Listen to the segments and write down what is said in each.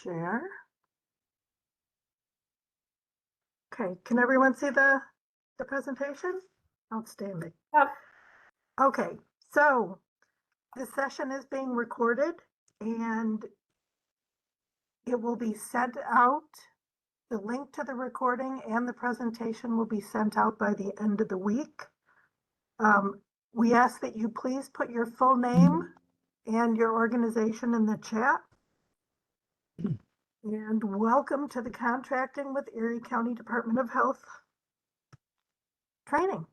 Share. Okay, can everyone see the presentation? Outstanding. Yep. Okay, so this session is being recorded and it will be sent out. The link to the recording and the presentation will be sent out by the end of the week. We ask that you please put your full name and your organization in the chat. And welcome to the Contracting with Erie County Department of Health training.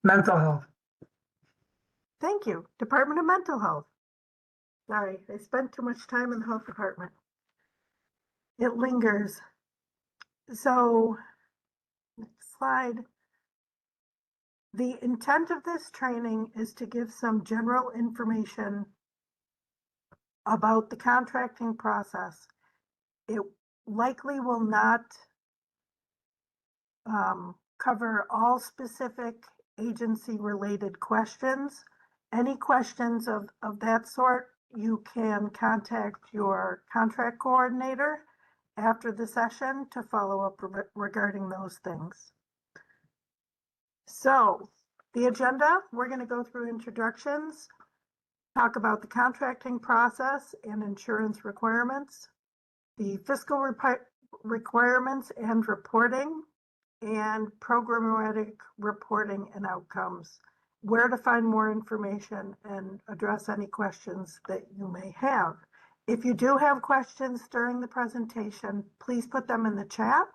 Mental health. Thank you. Department of Mental Health. Sorry, I spent too much time in the health department. It lingers. So, next slide. The intent of this training is to give some general information about the contracting process. It likely will not cover all specific agency-related questions. Any questions of that sort, you can contact your contract coordinator after the session to follow up regarding those things. So the agenda, we're going to go through introductions, talk about the contracting process and insurance requirements, the fiscal requirements and reporting, and programmatic reporting and outcomes, where to find more information and address any questions that you may have. If you do have questions during the presentation, please put them in the chat.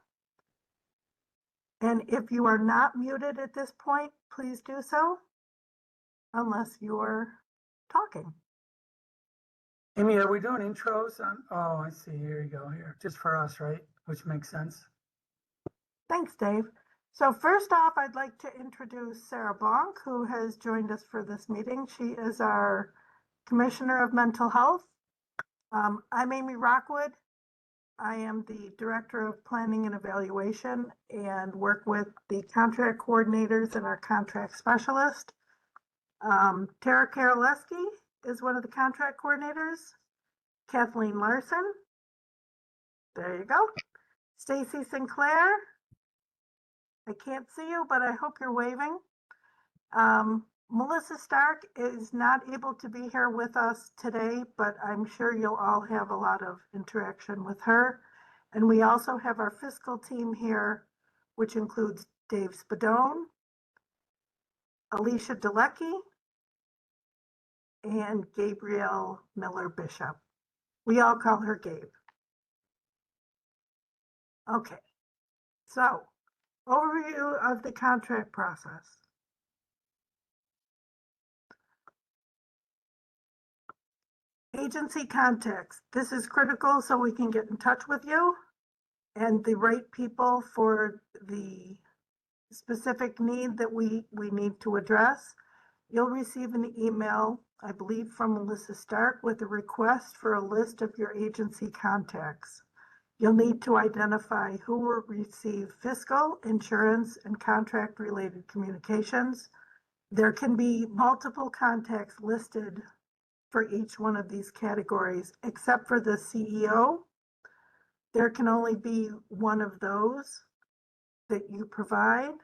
And if you are not muted at this point, please do so, unless you're talking. Amy, are we doing intros on? Oh, I see. Here you go. Here, just for us, right? Which makes sense. Thanks, Dave. So first off, I'd like to introduce Sarah Bonk, who has joined us for this meeting. She is our Commissioner of Mental Health. I'm Amy Rockwood. I am the Director of Planning and Evaluation and work with the contract coordinators and our contract specialist. Tara Karolewski is one of the contract coordinators. Kathleen Larson. There you go. Stacy Sinclair. I can't see you, but I hope you're waving. Melissa Stark is not able to be here with us today, but I'm sure you'll all have a lot of interaction with her. And we also have our fiscal team here, which includes Dave Spadone, Alicia Delecki, and Gabrielle Miller-Bishop. We all call her Gabe. Okay, so overview of the contract process. Agency contacts. This is critical so we can get in touch with you and the right people for the specific need that we need to address. You'll receive an email, I believe from Melissa Stark, with a request for a list of your agency contacts. You'll need to identify who will receive fiscal, insurance, and contract-related communications. There can be multiple contacts listed for each one of these categories, except for the CEO. There can only be one of those that you provide.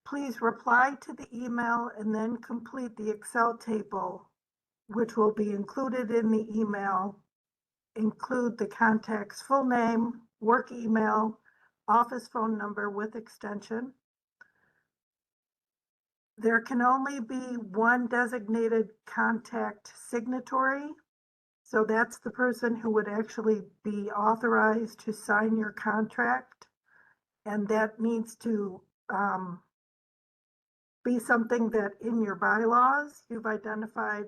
Please reply to the email and then complete the Excel table, which will be included in the email. Include the contact's full name, work email, office phone number with extension. There can only be one designated contact signatory. So that's the person who would actually be authorized to sign your contract. And that needs to be something that in your bylaws, you've identified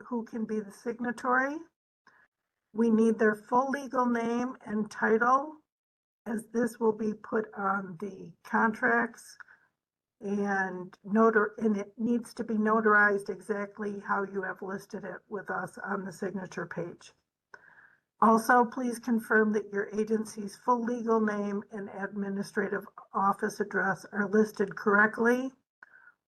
who can be the signatory. We need their full legal name and title, as this will be put on the contracts. And it needs to be notarized exactly how you have listed it with us on the signature page. Also, please confirm that your agency's full legal name and administrative office address are listed correctly,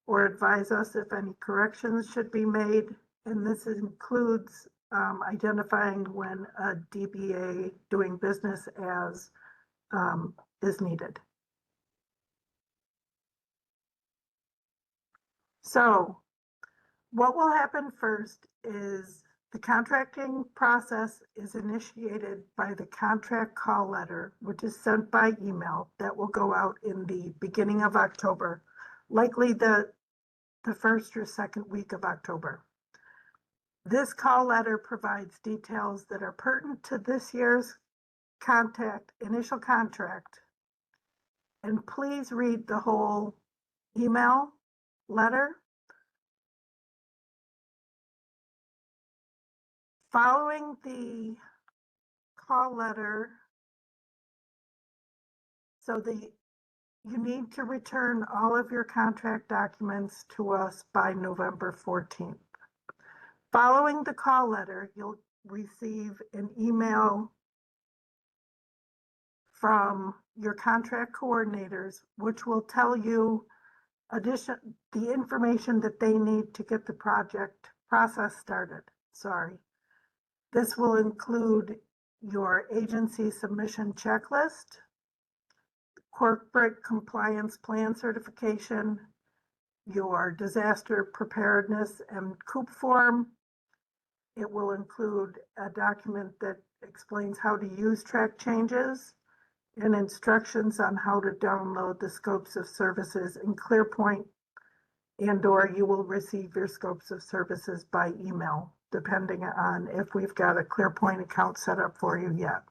or advise us if any corrections should be made. And this includes identifying when a DBA doing business as is needed. So what will happen first is the contracting process is initiated by the contract call letter, which is sent by email that will go out in the beginning of October, likely the first or second week of October. This call letter provides details that are pertinent to this year's initial contract. And please read the whole email letter. Following the call letter, you need to return all of your contract documents to us by November 14th. Following the call letter, you'll receive an email from your contract coordinators, which will tell you the information that they need to get the project process started. Sorry. This will include your agency submission checklist, corporate compliance plan certification, your disaster preparedness and COOP form. It will include a document that explains how to use track changes and instructions on how to download the scopes of services in ClearPoint, and/or you will receive your scopes of services by email, depending on if we've got a ClearPoint account set up for you yet.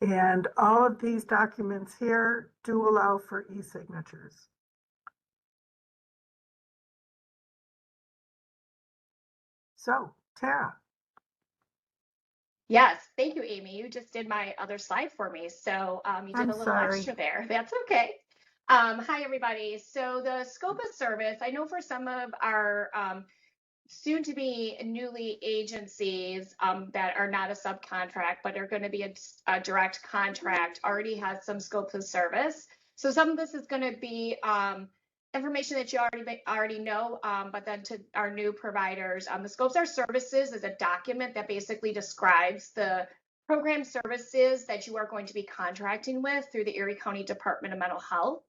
And all of these documents here do allow for e-signatures. So, Tara. Yes, thank you, Amy. You just did my other slide for me. So you did a little extra there. That's okay. Hi, everybody. So the scope of service, I know for some of our soon to be newly agencies that are not a subcontract, but are going to be a direct contract, already has some scope of service. So some of this is going to be information that you already know, but then to our new providers, the scopes of services is a document that basically describes the program services that you are going to be contracting with through the Erie County Department of Mental Health.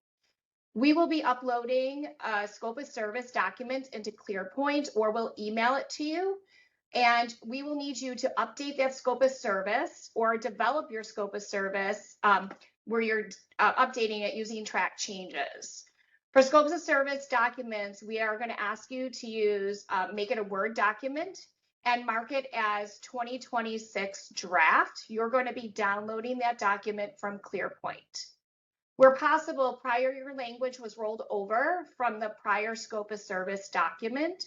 We will be uploading a scope of service document into ClearPoint, or we'll email it to you. And we will need you to update that scope of service or develop your scope of service where you're updating it using track changes. For scopes of service documents, we are going to ask you to make it a Word document and mark it as 2026 draft. You're going to be downloading that document from ClearPoint. Where possible, your language was rolled over from the prior scope of service document.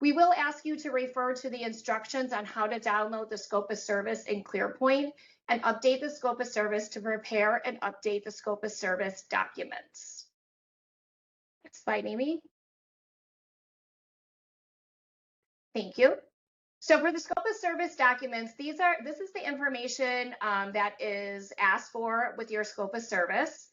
We will ask you to refer to the instructions on how to download the scope of service in ClearPoint and update the scope of service to prepare and update the scope of service documents. Next slide, Amy. Thank you. So for the scope of service documents, this is the information that is asked for with your scope of service.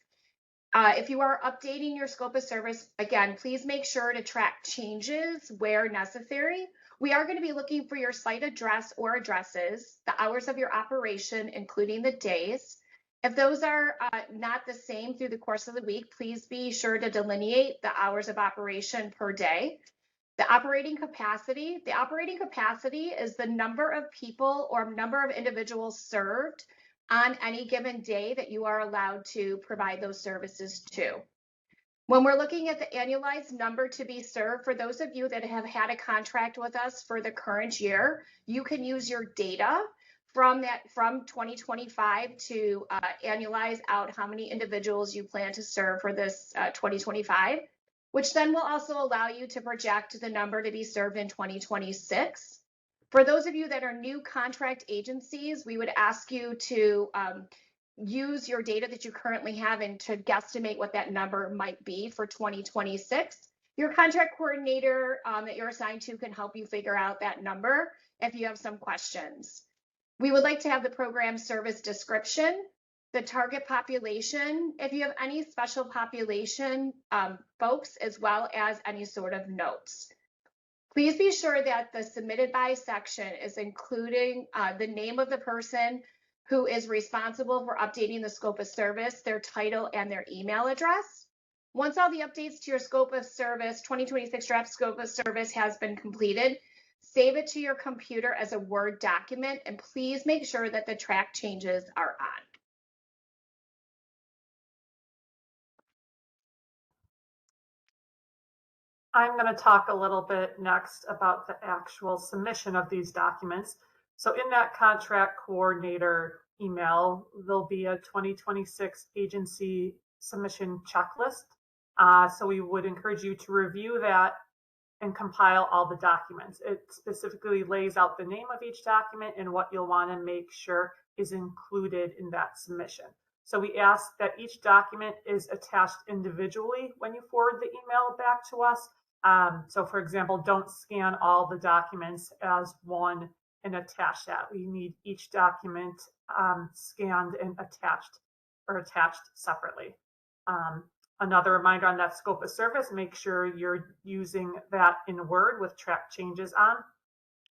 If you are updating your scope of service, again, please make sure to track changes where necessary. We are going to be looking for your site address or addresses, the hours of your operation, including the days. If those are not the same through the course of the week, please be sure to delineate the hours of operation per day. The operating capacity is the number of people or number of individuals served on any given day that you are allowed to provide those services to. When we're looking at the annualized number to be served, for those of you that have had a contract with us for the current year, you can use your data from 2025 to annualize out how many individuals you plan to serve for this 2025, which then will also allow you to project the number to be served in 2026. For those of you that are new contract agencies, we would ask you to use your data that you currently have and to guesstimate what that number might be for 2026. Your contract coordinator that you're assigned to can help you figure out that number if you have some questions. We would like to have the program service description, the target population, if you have any special population folks, as well as any sort of notes. Please be sure that the submitted by section is including the name of the person who is responsible for updating the scope of service, their title, and their email address. Once all the updates to your scope of service, 2026 draft scope of service has been completed, save it to your computer as a Word document, and please make sure that the track changes are on. I'm going to talk a little bit next about the actual submission of these documents. So in that contract coordinator email, there'll be a 2026 agency submission checklist. So we would encourage you to review that and compile all the documents. It specifically lays out the name of each document and what you'll want to make sure is included in that submission. So we ask that each document is attached individually when you forward the email back to us. So for example, don't scan all the documents as one and attach that. We need each document scanned and attached separately. Another reminder on that scope of service, make sure you're using that in Word with track changes on.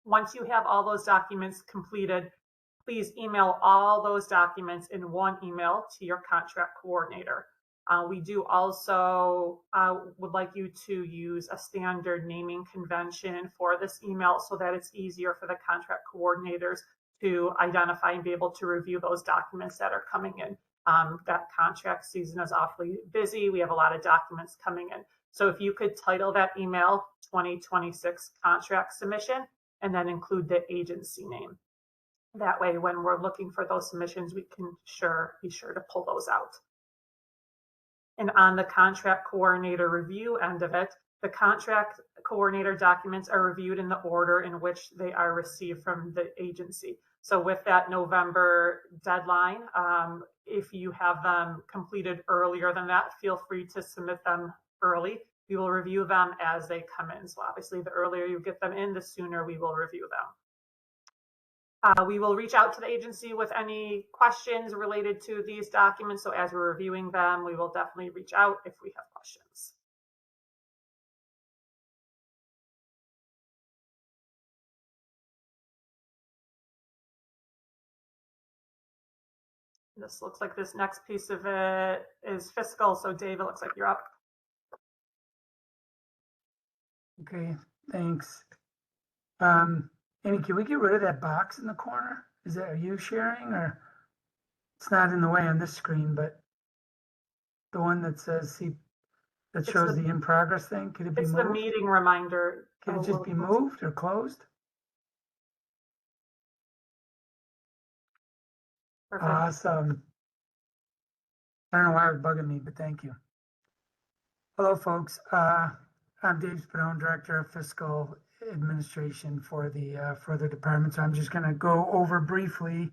Once you have all those documents completed, please email all those documents in one email to your contract coordinator. We do also would like you to use a standard naming convention for this email so that it's easier for the contract coordinators to identify and be able to review those documents that are coming in. That contract season is awfully busy. We have a lot of documents coming in. So if you could title that email 2026 contract submission and then include the agency name. That way, when we're looking for those submissions, we can be sure to pull those out. And on the contract coordinator review end of it, the contract coordinator documents are reviewed in the order in which they are received from the agency. So with that November deadline, if you have them completed earlier than that, feel free to submit them early. We will review them as they come in. So obviously, the earlier you get them in, the sooner we will review them. We will reach out to the agency with any questions related to these documents. So as we're reviewing them, we will definitely reach out if we have questions. This looks like this next piece of it is fiscal. So Dave, it looks like you're up. Okay, thanks. Amy, can we get rid of that box in the corner? Are you sharing, or it's not in the way on this screen, but the one that says, that shows the in progress thing, could it be moved? It's the meeting reminder. Can it just be moved or closed? Perfect. Awesome. I don't know why it was bugging me, but thank you. Hello, folks. I'm Dave Spadone, Director of Fiscal Administration for the department. So I'm just going to go over briefly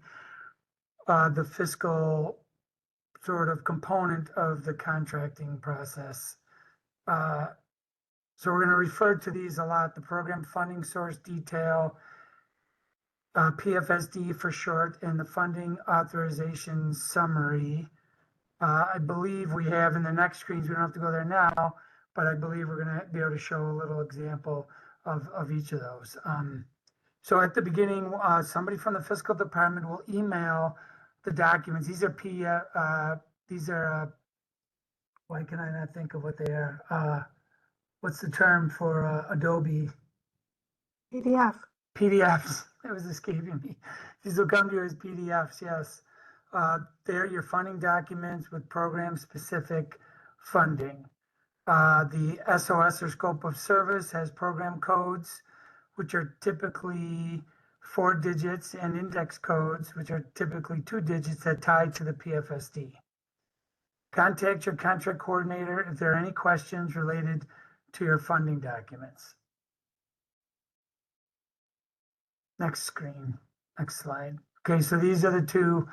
the fiscal sort of component of the contracting process. So we're going to refer to these a lot: the program funding source detail, PFSD for short, and the funding authorization summary. I believe we have in the next screens, we don't have to go there now, but I believe we're going to be able to show a little example of each of those. So at the beginning, somebody from the fiscal department will email the documents. These are PDF, why can I not think of what they are? What's the term for Adobe? PDF. PDFs. That was escaping me. These will come to you as PDFs, yes. They're your funding documents with program-specific funding. The SOS or scope of service has program codes, which are typically 4 digits, and index codes, which are typically 2 digits that tie to the PFSD. Contact your contract coordinator if there are any questions related to your funding documents. Next screen, next slide. Okay, so these are the two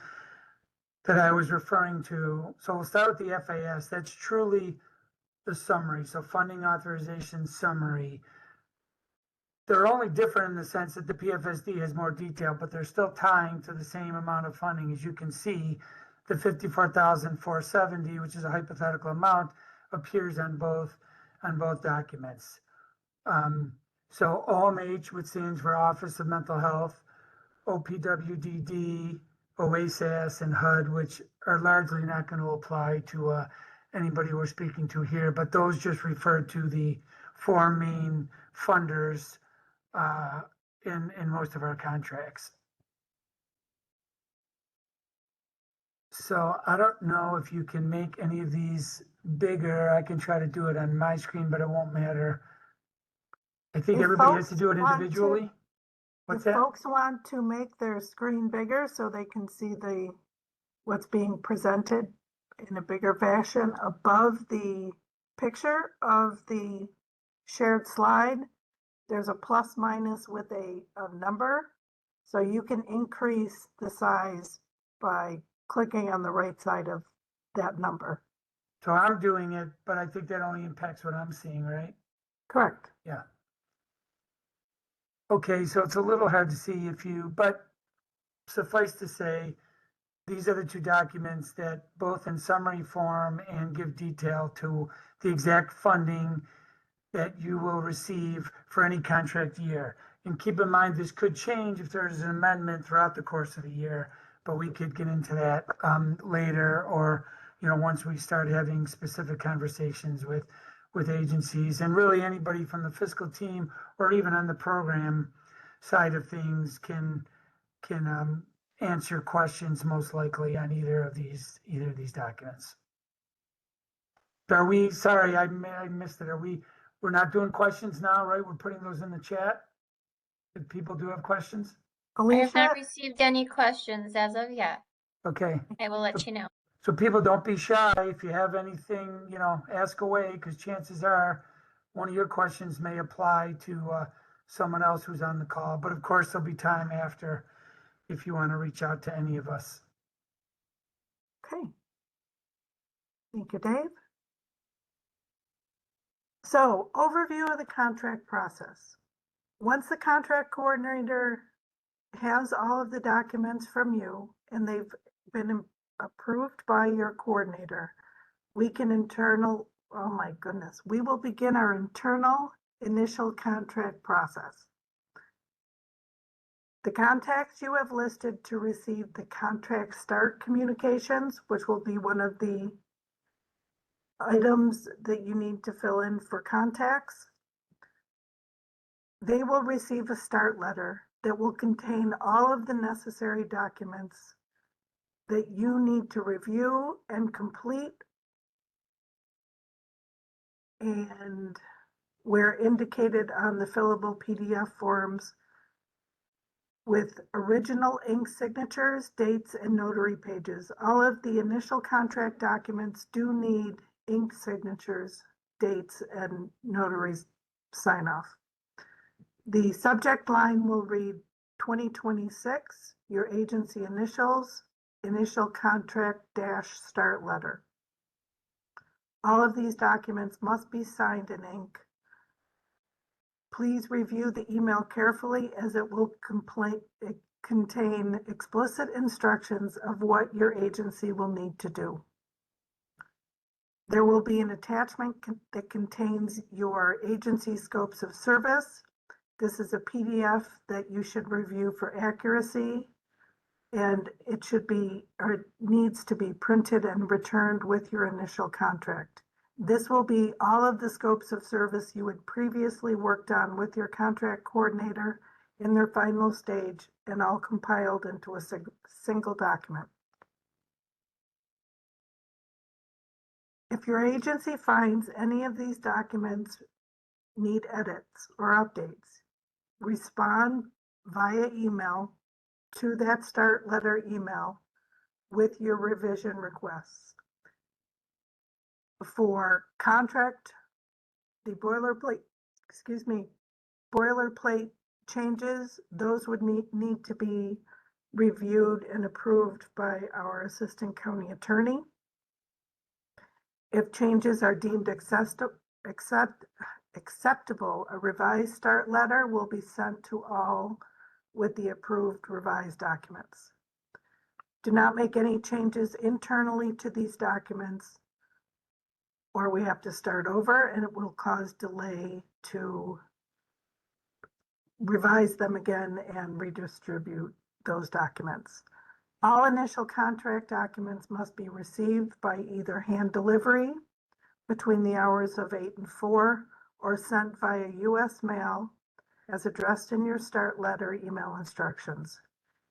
that I was referring to. So we'll start with the FAS. That's truly the summary. So funding authorization summary. They're only different in the sense that the PFSD has more detail, but they're still tying to the same amount of funding. As you can see, the $54,470, which is a hypothetical amount, appears on both documents. So OMH, which stands for Office of Mental Health, OPWDD, OASAS, and HUD, which are largely not going to apply to anybody we're speaking to here, but those just refer to the four main funders in most of our contracts. So I don't know if you can make any of these bigger. I can try to do it on my screen, but it won't matter. I think If everybody has to folks do it want to- individually. What's If that? folks want to make their screen bigger so they can see what's being presented in a bigger fashion above the picture of the shared slide, there's a plus minus with a number. So you can increase the size by clicking on the right side of that number. So I'm doing it, but I think that only impacts what I'm seeing, right? Correct. Yeah. Okay, so it's a little hard to see but suffice to say, these are the two documents that both in summary form and give detail to the exact funding that you will receive for any contract year. And keep in mind, this could change if there's an amendment throughout the course of the year, but we could get into that later, or once we start having specific conversations with agencies, and really anybody from the fiscal team or even on the program side of things can answer questions most likely on either of these documents. Are we, sorry, I missed it. We're not doing questions now, right? We're putting those in the chat. If people do have questions. I have Alicia, not received any questions as of yet. Okay. I will let you know. So people, don't be shy. If you have anything, ask away, because chances are one of your questions may apply to someone else who's on the call. But of course, there'll be time after if you want to reach out to any of us. okay. Thank you, Dave. So, overview of the contract process. Once the contract coordinator has all of the documents from you and they've been approved by your coordinator, we will begin our internal initial contract process. The contacts you have listed to receive the contract start communications, which will be one of the items that you need to fill in for contacts, they will receive a start letter that will contain all of the necessary documents that you need to review and complete, and where indicated on the fillable PDF forms with original ink signatures, dates, and notary pages. All of the initial contract documents do need ink signatures, dates, and notary's sign off. The subject line will read 2026, your agency initials, initial contract - start letter. All of these documents must be signed in ink. Please review the email carefully, as it will contain explicit instructions of what your agency will need to do. There will be an attachment that contains your agency scopes of service. This is a PDF that you should review for accuracy, and it needs to be printed and returned with your initial contract. This will be all of the scopes of service you had previously worked on with your contract coordinator in their final stage, and all compiled into a single document. If your agency finds any of these documents need edits or updates, respond via email to that start letter email with your revision requests. For contract, the boilerplate changes, those would need to be reviewed and approved by our assistant county attorney. If changes are deemed acceptable, a revised start letter will be sent to all with the approved revised documents. Do not make any changes internally to these documents, or we have to start over, and it will cause delay to revise them again and redistribute those documents. All initial contract documents must be received by either hand delivery between the hours of 8 and 4 or sent via U.S. mail as addressed in your start letter email instructions.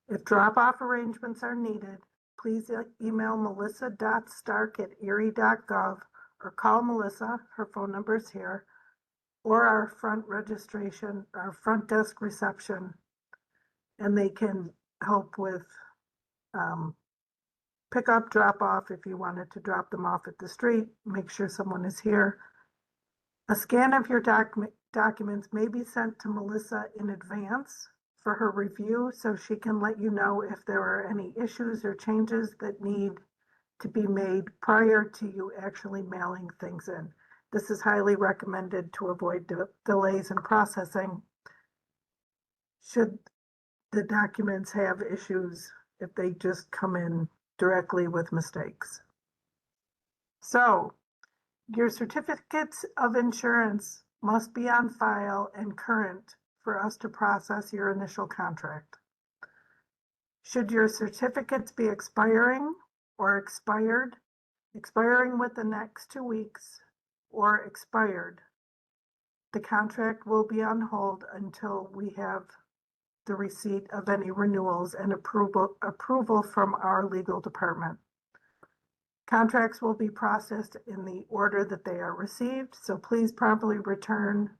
If drop-off arrangements are needed, please email melissa.stark@erie.gov or call Melissa, her phone number is here, or our front desk reception, and they can help with pick up, drop off if you wanted to drop them off at the street, make sure someone is here. A scan of your documents may be sent to Melissa in advance for her review so she can let you know if there are any issues or changes that need to be made prior to you actually mailing things in. This is highly recommended to avoid delays in processing should the documents have issues if they just come in directly with mistakes. So, your certificates of insurance must be on file and current for us to process your initial contract. Should your certificates be expiring or expiring with the next 2 weeks or expired, the contract will be on hold until we have the receipt of any renewals and approval from our legal department. Contracts will be processed in the order that they are received, so please promptly return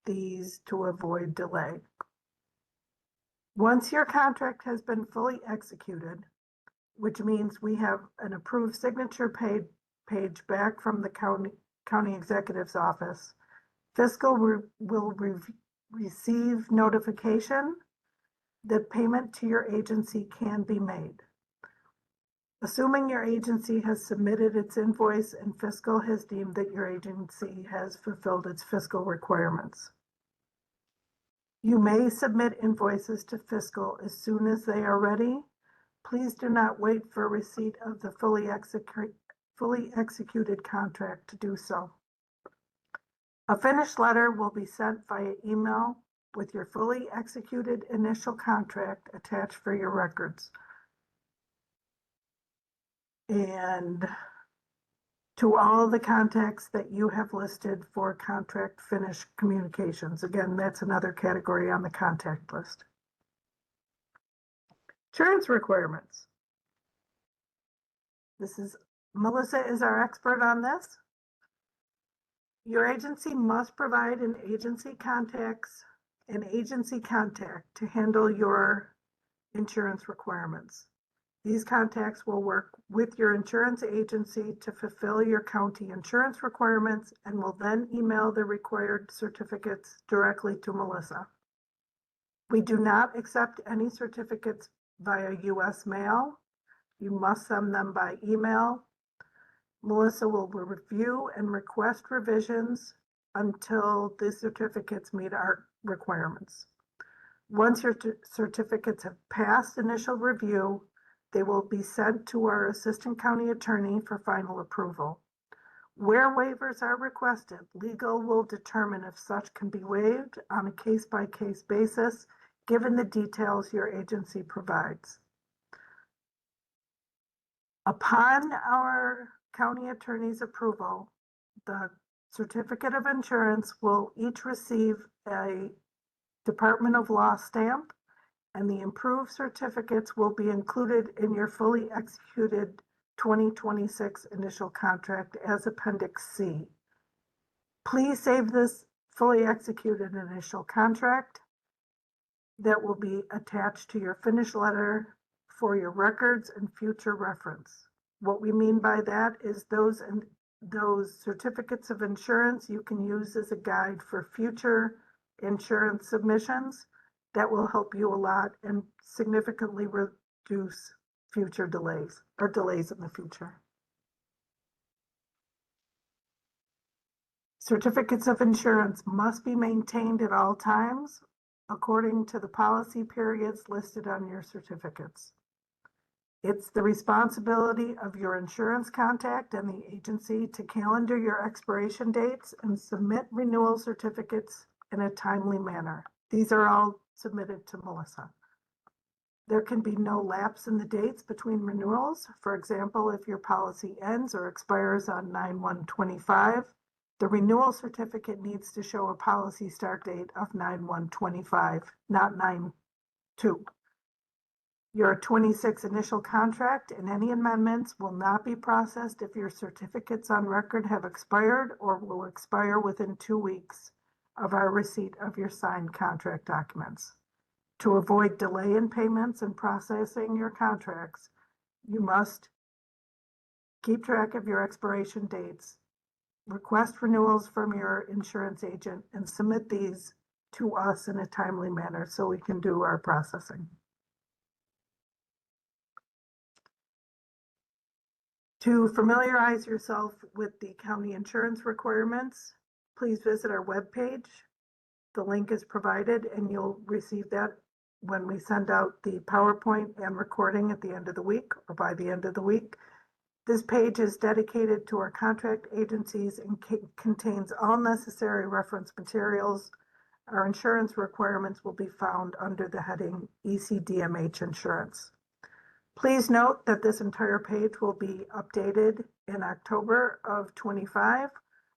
these to avoid delay. Once your contract has been fully executed, which means we have an approved signature page back from the county executive's office, fiscal will receive notification that payment to your agency can be made. Assuming your agency has submitted its invoice and fiscal has deemed that your agency has fulfilled its fiscal requirements. You may submit invoices to fiscal as soon as they are ready. Please do not wait for receipt of the fully executed contract to do so. A finished letter will be sent via email with your fully executed initial contract attached for your records. And to all the contacts that you have listed for contract finish communications. Again, that's another category on the contact list. Insurance requirements. Melissa is our expert on this. Your agency must provide an agency contact to handle your insurance requirements. These contacts will work with your insurance agency to fulfill your county insurance requirements and will then email the required certificates directly to Melissa. We do not accept any certificates via U.S. mail. You must send them by email. Melissa will review and request revisions until the certificates meet our requirements. Once your certificates have passed initial review, they will be sent to our assistant county attorney for final approval. Where waivers are requested, legal will determine if such can be waived on a case-by-case basis, given the details your agency provides. Upon our county attorney's approval, the certificate of insurance will each receive a Department of Law stamp, and the improved certificates will be included in your fully executed 2026 initial contract as Appendix C. Please save this fully executed initial contract that will be attached to your finished letter for your records and future reference. What we mean by that is those certificates of insurance you can use as a guide for future insurance submissions. That will help you a lot and significantly reduce future delays or delays in the future. Certificates of insurance must be maintained at all times according to the policy periods listed on your certificates. It's the responsibility of your insurance contact and the agency to calendar your expiration dates and submit renewal certificates in a timely manner. These are all submitted to Melissa. There can be no lapse in the dates between renewals. For example, if your policy ends or expires on 9/1/25, the renewal certificate needs to show a policy start date of 9/1/25, not 9/2. Your 26 initial contract and any amendments will not be processed if your certificates on record have expired or will expire within 2 weeks of our receipt of your signed contract documents. To avoid delay in payments and processing your contracts, you must keep track of your expiration dates, request renewals from your insurance agent, and submit these to us in a timely manner so we can do our processing. To familiarize yourself with the county insurance requirements, please visit our webpage. The link is provided and you'll receive that when we send out the PowerPoint and recording at the end of the week or by the end of the week. This page is dedicated to our contract agencies and contains all necessary reference materials. Our insurance requirements will be found under the heading ECDMH Insurance. Please note that this entire page will be updated in October of 25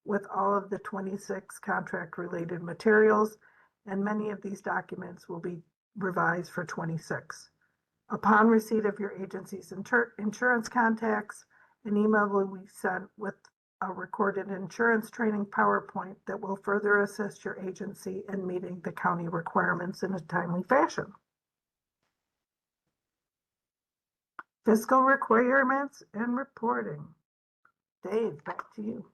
with all of the 26 contract-related materials, and many of these documents will be revised for 26. Upon receipt of your agency's insurance contacts, an email will be sent with a recorded insurance training PowerPoint that will further assist your agency in meeting the county requirements in a timely fashion. Fiscal requirements and reporting. Dave, back to you.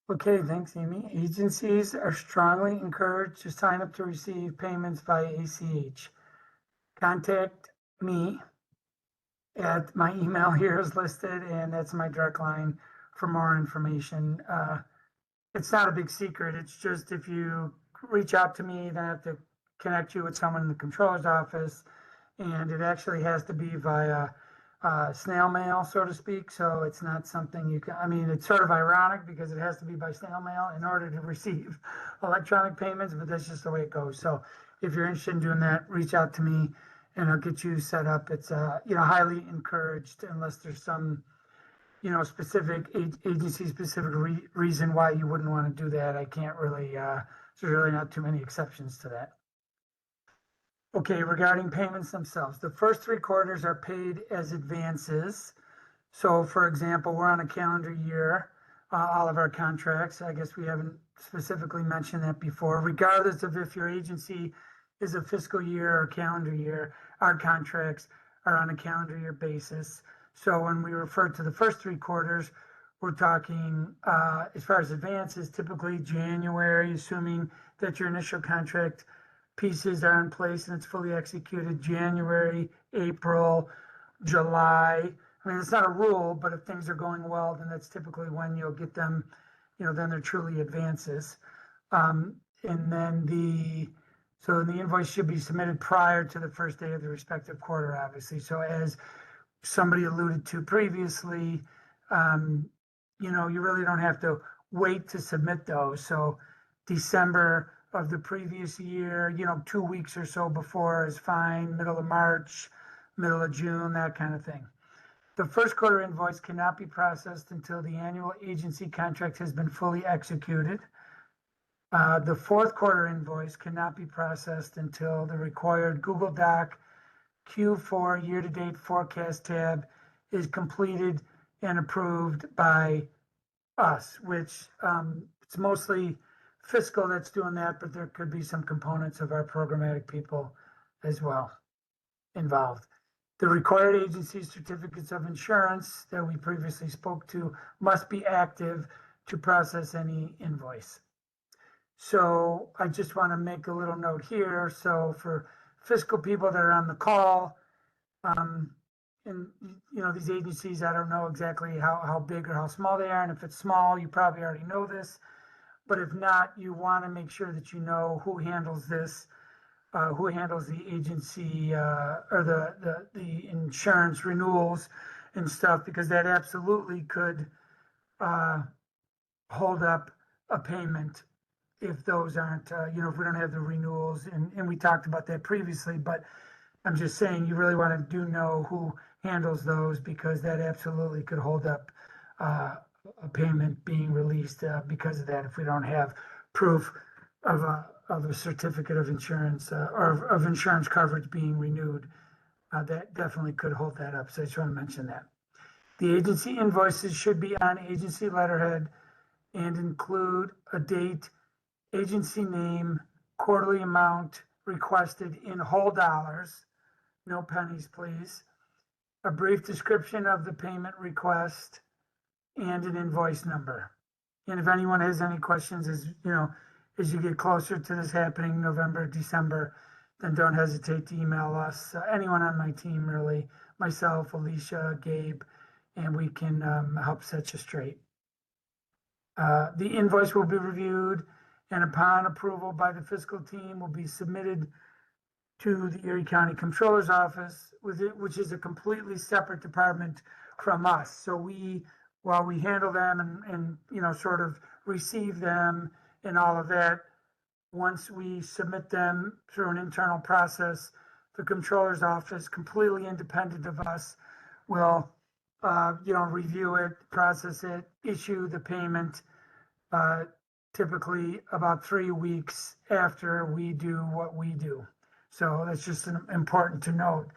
Okay, thanks, Amy. Agencies are strongly encouraged to sign up to receive payments via ACH. Contact me at my email here is listed, and that's my direct line for more information. It's not a big secret. It's just if you reach out to me, then I have to connect you with someone in the controller's office, and it actually has to be via snail mail, so to speak. So it's not something you can, I mean, it's sort of ironic because it has to be by snail mail in order to receive electronic payments, but that's just the way it goes. So if you're interested in doing that, reach out to me and I'll get you set up. It's, highly encouraged unless there's some, specific agency-specific reason why you wouldn't want to do that. I can't really, there's really not too many exceptions to that. Okay, regarding payments themselves, the first 3 quarters are paid as advances. So for example, we're on a calendar year, all of our contracts. I guess we haven't specifically mentioned that before. Regardless of if your agency is a fiscal year or calendar year, our contracts are on a calendar year basis. So when we refer to the first 3 quarters, we're talking, as far as advances, typically January, assuming that your initial contract pieces are in place and it's fully executed, January, April, July. I mean, it's not a rule, but if things are going well, then that's typically when you'll get them, then they're truly advances. And then so the invoice should be submitted prior to the first day of the respective quarter, obviously. So as somebody alluded to previously, you really don't have to wait to submit those. So December of the previous year, 2 weeks or so before is fine, middle of March, middle of June, that kind of thing. The first quarter invoice cannot be processed until the annual agency contract has been fully executed. The fourth quarter invoice cannot be processed until the required Google Doc Q4 year-to-date forecast tab is completed and approved by us, which it's mostly fiscal that's doing that, but there could be some components of our programmatic people as well involved. The required agency certificates of insurance that we previously spoke to must be active to process any invoice. So I just want to make a little note here. So for fiscal people that are on the call, and these agencies, I don't know exactly how big or how small they are. And if it's small, you probably already know this. But if not, you want to make sure that you know who handles this, who handles the agency or the insurance renewals and stuff, because that absolutely could hold up a payment if those aren't, if we don't have the renewals, and we talked about that previously, but I'm just saying, you really want to know who handles those, because that absolutely could hold up a payment being released because of that, if we don't have proof of a certificate of insurance or of insurance coverage being renewed. That definitely could hold that up. So I just want to mention that. The agency invoices should be on agency letterhead and include a date, agency name, quarterly amount requested in whole dollars, no pennies, please, a brief description of the payment request, and an invoice number. And if anyone has any questions, as you get closer to this happening, November, December, then don't hesitate to email us, anyone on my team, really, myself, Alicia, Gabe, and we can help set you straight. The invoice will be reviewed, and upon approval by the fiscal team will be submitted to the Erie County Comptroller's Office, which is a completely separate department from us. So while we handle them and sort of receive them and all of that, once we submit them through an internal process, the Comptroller's Office, completely independent of us, will review it, process it, issue the payment, typically about 3 weeks after we do what we do. So that's just important to note,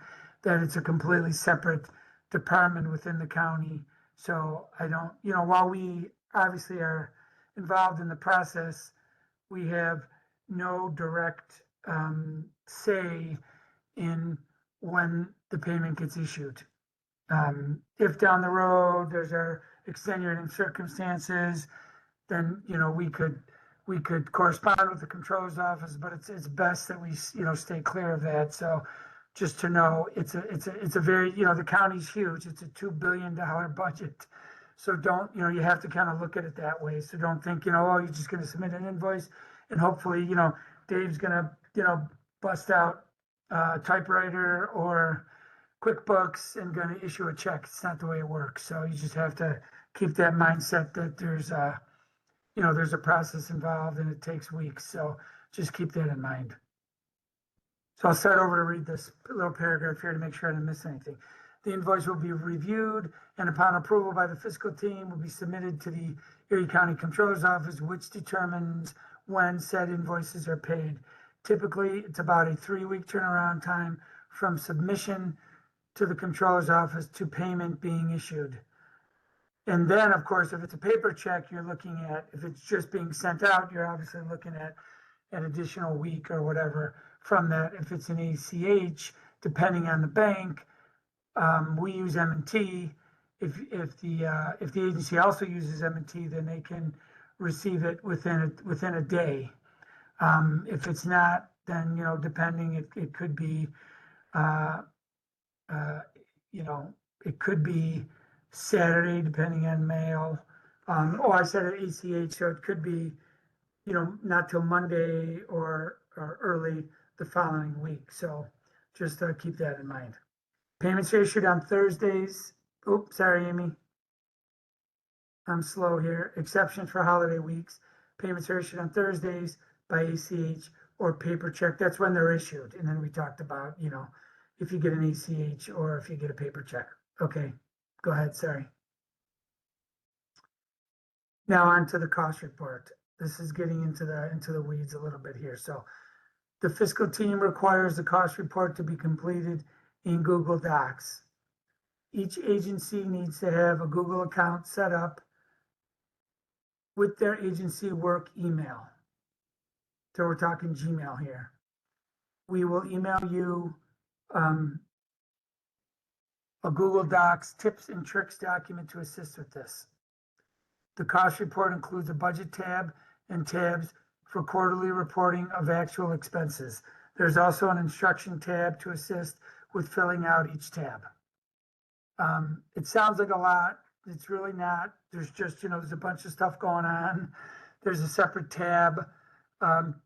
that it's a completely separate department within the county. So I don't, while we obviously are involved in the process, we have no direct say in when the payment gets issued. If down the road there's extenuating circumstances, then we could correspond with the Comptroller's Office, but it's best that we stay clear of that. So just to know, it's a very, the county's huge. It's a $2 billion budget. So don't, you have to kind of look at it that way. So don't think, you're just going to submit an invoice and hopefully, Dave's going to, bust out typewriter or QuickBooks and going to issue a check. It's not the way it works. So you just have to keep that mindset that there's a process involved and it takes weeks. So just keep that in mind. So I'll start over to read this little paragraph here to make sure I didn't miss anything. The invoice will be reviewed and upon approval by the fiscal team will be submitted to the Erie County Comptroller's Office, which determines when said invoices are paid. Typically, it's about a 3-week turnaround time from submission to the Comptroller's Office to payment being issued. And then, of course, if it's a paper check, you're looking at, if it's just being sent out, you're obviously looking at an additional week or whatever from that. If it's an ACH, depending on the bank, we use M&T. If the agency also uses M&T, then they can receive it within a day. If it's not, then depending, it could be it could be Saturday, depending on mail. I said an ACH, so it could be not till Monday or early the following week. So just keep that in mind. Payments are issued on Thursdays. Oops, sorry, Amy. I'm slow here. Exceptions for holiday weeks. Payments are issued on Thursdays by ACH or paper check. That's when they're issued. And then we talked about, if you get an ACH or if you get a paper check. Okay, go ahead, sorry. Now on to the cost report. This is getting into the weeds a little bit here. So the fiscal team requires the cost report to be completed in Google Docs. Each agency needs to have a Google account set up with their agency work email. So we're talking Gmail here. We will email you a Google Docs tips and tricks document to assist with this. The cost report includes a budget tab and tabs for quarterly reporting of actual expenses. There's also an instruction tab to assist with filling out each tab. It sounds like a lot. It's really not. There's just, there's a bunch of stuff going on. There's a separate tab,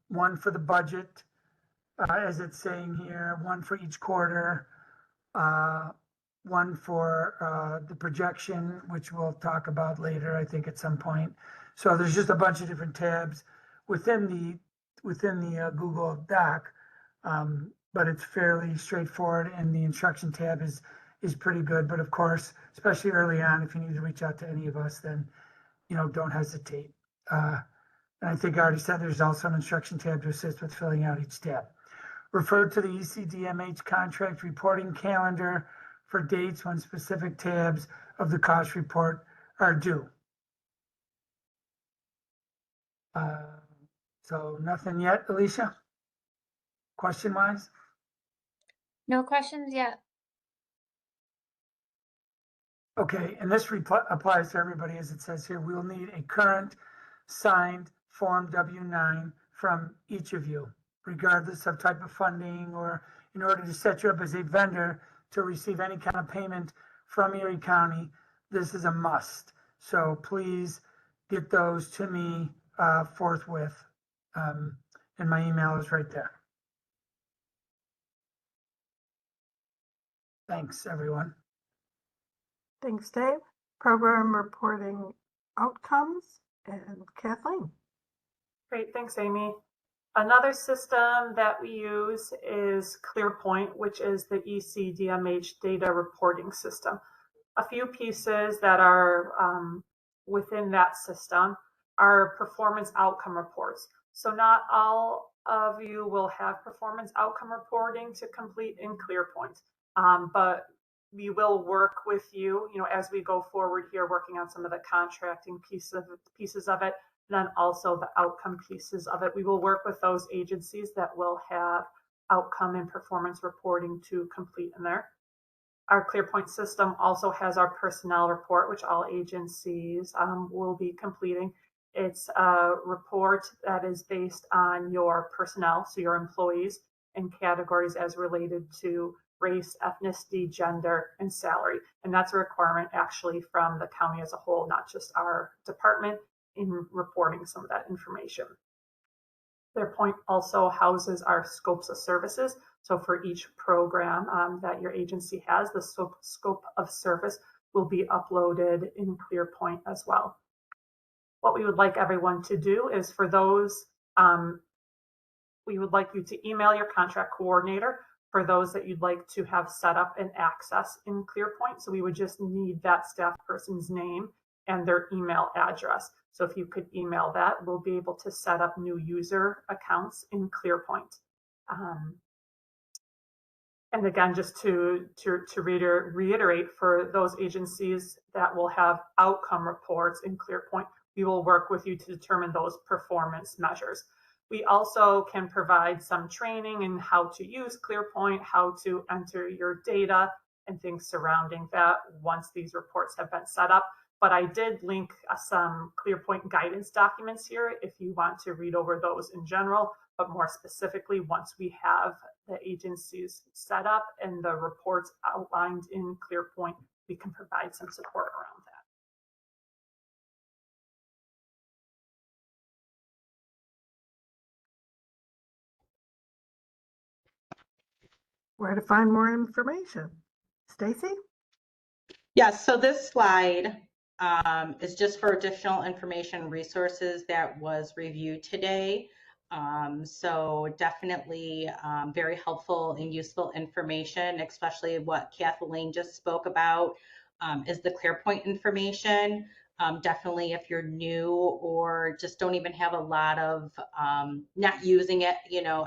one for the budget, as it's saying here, one for each quarter, one for the projection, which we'll talk about later, I think at some point. So there's just a bunch of different tabs within the Google Doc, but it's fairly straightforward, and the instruction tab is pretty good. But of course, especially early on, if you need to reach out to any of us, then don't hesitate. And I think I already said there's also an instruction tab to assist with filling out each tab. Refer to the ECDMH contract reporting calendar for dates when specific tabs of the cost report are due. So nothing yet, Alicia? Question-wise? No questions yet. Okay, and this applies to everybody, as it says here. We'll need a current signed Form W-9 from each of you, regardless of type of funding, or in order to set you up as a vendor to receive any kind of payment from Erie County. This is a must. So please get those to me forthwith. And my email is right there. Thanks, everyone. Thanks, Dave. Program reporting outcomes, and Kathleen. Great, thanks, Amy. Another system that we use is ClearPoint, which is the ECDMH data reporting system. A few pieces that are within that system are performance outcome reports. So not all of you will have performance outcome reporting to complete in ClearPoint, but we will work with you, as we go forward here, working on some of the contracting pieces of it, and then also the outcome pieces of it. We will work with those agencies that will have outcome and performance reporting to complete in there. Our ClearPoint system also has our personnel report, which all agencies will be completing. It's a report that is based on your personnel, so your employees, and categories as related to race, ethnicity, gender, and salary. And that's a requirement actually from the county as a whole, not just our department, in reporting some of that information. ClearPoint also houses our scopes of services. So for each program that your agency has, the scope of service will be uploaded in ClearPoint as well. What we would like everyone to do is, for those, we would like you to email your contract coordinator for those that you'd like to have set up and access in ClearPoint. So we would just need that staff person's name and their email address. So if you could email that, we'll be able to set up new user accounts in ClearPoint. And again, just to reiterate, for those agencies that will have outcome reports in ClearPoint, we will work with you to determine those performance measures. We also can provide some training in how to use ClearPoint, how to enter your data, and things surrounding that once these reports have been set up. But I did link some ClearPoint guidance documents here if you want to read over those in general, but more specifically, once we have the agencies set up and the reports outlined in ClearPoint, we can provide some support around that. Where to find more information? Stacy? Yes, so this slide is just for additional information resources that was reviewed today. So definitely very helpful and useful information, especially what Kathleen just spoke about is the ClearPoint information. Definitely if you're new or just don't even have a lot of not using it,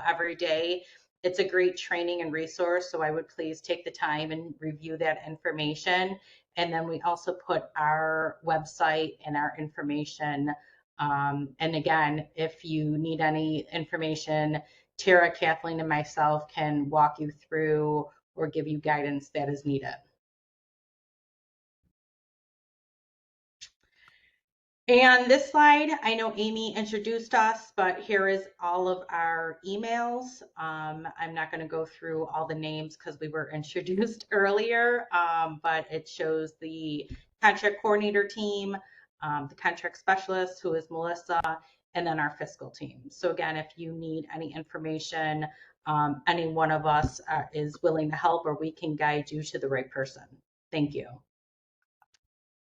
every day, it's a great training and resource. So I would please take the time and review that information. And then we also put our website and our information. And again, if you need any information, Tara, Kathleen, and myself can walk you through or give you guidance that is needed. And this slide, I know Amy introduced us, but here is all of our emails. I'm not going to go through all the names because we were introduced earlier, but it shows the contract coordinator team, the contract specialist, who is Melissa, and then our fiscal team. So again, if you need any information, any one of us is willing to help, or we can guide you to the right person. Thank you.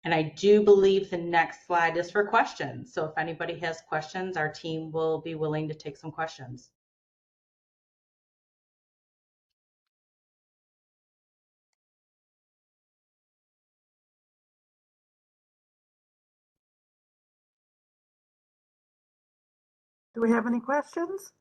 And I do believe the next slide is for questions. So if anybody has questions, our team will be willing to take some questions. Do we have any questions?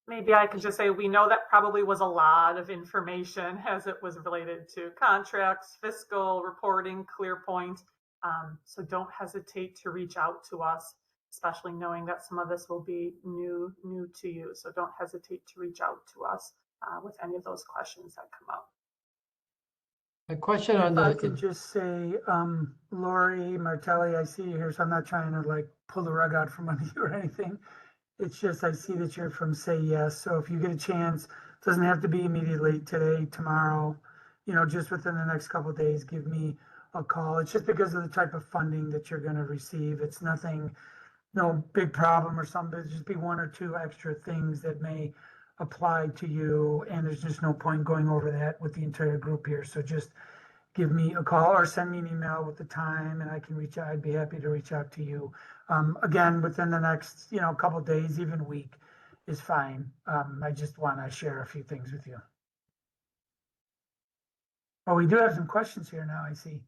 Maybe I could just say, we know that probably was a lot of information as it was related to contracts, fiscal, reporting, ClearPoint. So don't hesitate to reach out to us, especially knowing that some of this will be new to you. So don't hesitate to reach out to us with any of those questions that come up. A question on If I the, could just say, Lori Martelli, I see you here, so I'm not trying to like pull the rug out from under you or anything. It's just, I see that you're from Say Yes. So if you get a chance, doesn't have to be immediately today, tomorrow, you know, just within the next couple of days, give me a call. It's just because of the type of funding that you're going to receive. It's nothing, no big problem or something. It'd just be one or two extra things that may apply to you. And there's just no point going over that with the entire group here. So just give me a call or send me an email with the time and I can reach out. I'd be happy to reach out to you. Again, within the next, you know, couple of days, even week is fine. I just want to share a few things with you. Oh, we do have some questions here now, I see.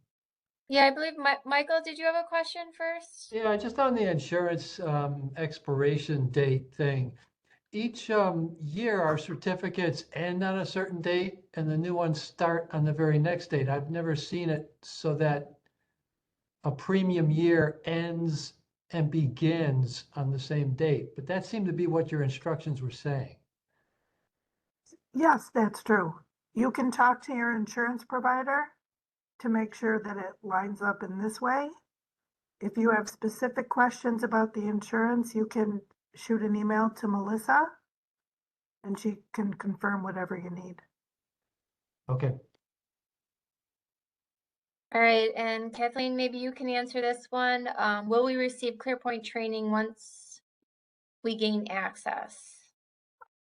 Yeah, I believe Michael, did you have a question first? yeah, just on the insurance expiration date thing. Each year, our certificates end on a certain date and the new ones start on the very next date. I've never seen it so that a premium year ends and begins on the same date, but that seemed to be what your instructions were saying. Yes, that's true. You can talk to your insurance provider to make sure that it lines up in this way. If you have specific questions about the insurance, you can shoot an email to Melissa and she can confirm whatever you need. Okay. All right, and Kathleen, maybe you can answer this one. Will we receive ClearPoint training once we gain access?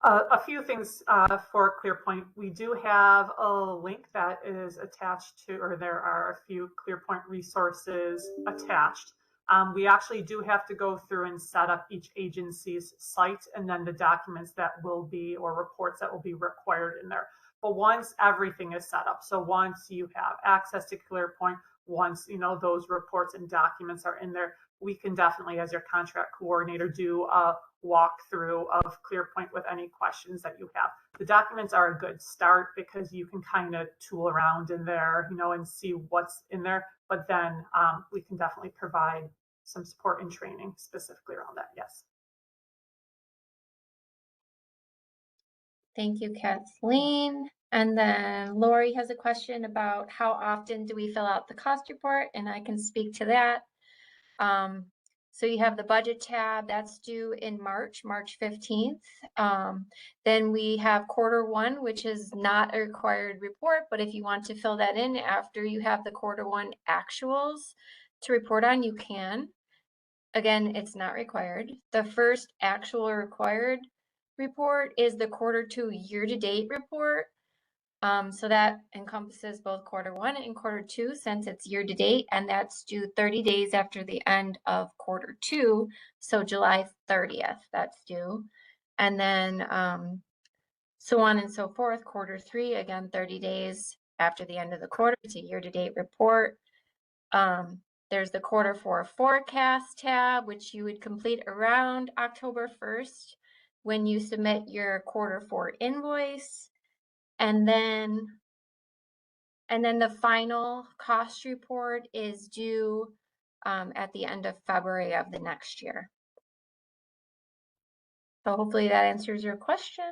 A few things for ClearPoint. We do have a link that is attached to, or there are a few ClearPoint resources attached. We actually do have to go through and set up each agency's site and then the documents that will be, or reports that will be required in there. But once everything is set up, so once you have access to ClearPoint, once you know those reports and documents are in there, we can definitely, as your contract coordinator, do a walkthrough of ClearPoint with any questions that you have. The documents are a good start because you can kind of tool around in there, you know, and see what's in there. But then we can definitely provide some support and training specifically around that. Yes. Thank you, Kathleen. And then Lori has a question about how often do we fill out the cost report, and I can speak to that. So you have the budget tab that's due in March 15th. Then we have quarter one, which is not a required report, but if you want to fill that in after you have the quarter one actuals to report on, you can. Again, it's not required. The first actual required report is the quarter two year-to-date report. So that encompasses both quarter one and quarter two since it's year to date, and that's due 30 days after the end of quarter two. So July 30th, that's due. And then so on and so forth. Quarter three, again, 30 days after the end of the quarter. It's a year to date report. There's the quarter four forecast tab, which you would complete around October 1st when you submit your quarter four invoice. And then the final cost report is due at the end of February of the next year. So hopefully that answers your question.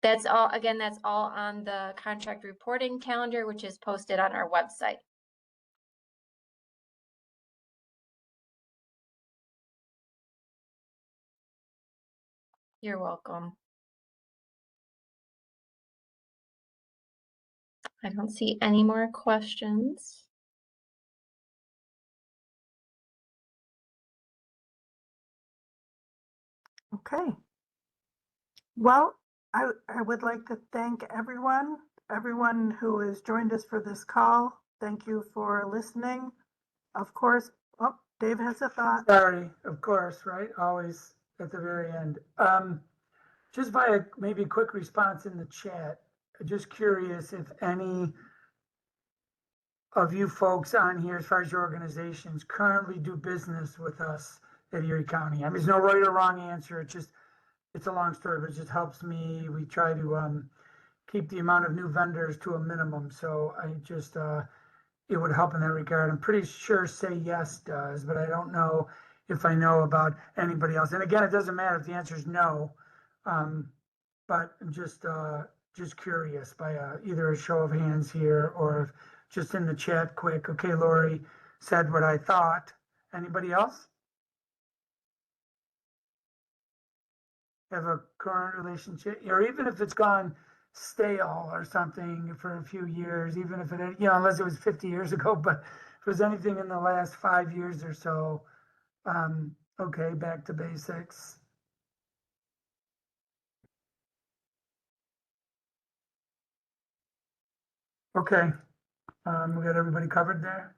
That's all, again, that's all on the contract reporting calendar, which is posted on our website. You're welcome. I don't see any more questions. Okay. Well, I would like to thank everyone everyone who has joined us for this call. Thank you for listening. Of course, oh, Dave has a thought. Sorry, of course, right? Always at the very end. Just by maybe a quick response in the chat, just curious if any of you folks on here, as far as your organizations, currently do business with us at Erie County. I mean, there's no right or wrong answer. It's a long story, but it just helps me. We try to keep the amount of new vendors to a minimum. So I just, it would help in that regard. I'm pretty sure Say Yes does, but I don't know if I know about anybody else. And again, it doesn't matter if the answer is no. But I'm just curious by either a show of hands here or just in the chat quick. Okay, Lori said what I thought. Anybody else have a current relationship, or even if it's gone stale or something for a few years, even if it, unless it was 50 years ago, but if it was anything in the last 5 years or so, okay, back to basics. Okay, we got everybody covered there.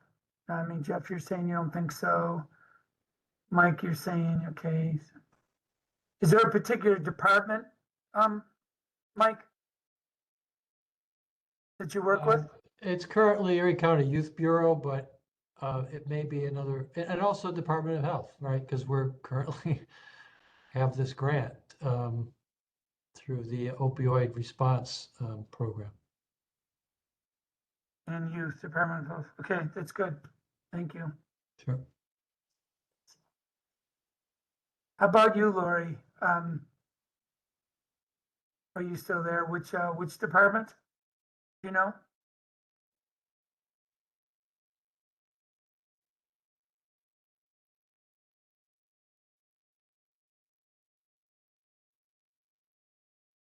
I mean, Jeff, you're saying you don't think so. Mike, you're saying, okay. Is there a particular department, Mike, that you work with? It's currently Erie County Youth Bureau, but it may be another, and also Department of Health, right? Because we're currently have this grant through the opioid response program. And Youth Department of Health. Okay, that's good. Thank you. Sure. How about you, Lori? Are you still there? Which department? Do you know?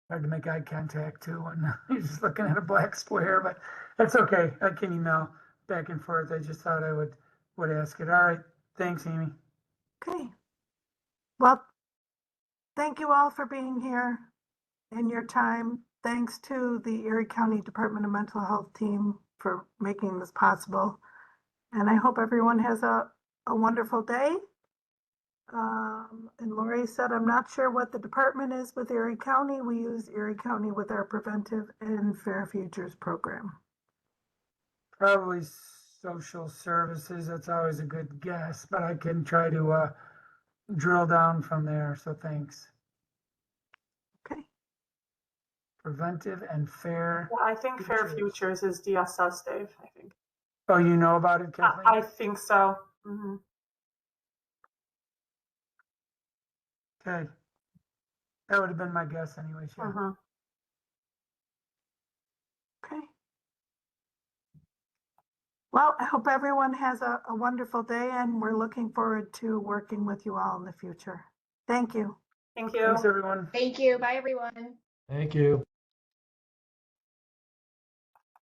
Hard to make eye contact too when you're just looking at a black square, but that's okay. I can email back and forth. I just thought I would ask it. All right. Thanks, Amy. Okay. Well, thank you all for being here and your time. Thanks to the Erie County Department of Mental Health team for making this possible. And I hope everyone has a wonderful day. And Lori said, I'm not sure what the department is with Erie County. We use Erie County with our Preventive and Fair Futures program. Probably social services. That's always a good guess, but I can try to drill down from there. So thanks. Okay. Preventive and Fair. Yeah, I think Fair Futures. Futures is DSS, Dave, I think. Oh, you know about it, Kathleen? I think so. Mhm. Okay. That would have been my guess anyways. Yeah. Mhm. Okay. Well, I hope everyone has a wonderful day, and we're looking forward to working with you all in the future. Thank you. Thank you. Thanks, everyone. Thank you. Bye, everyone. Thank you.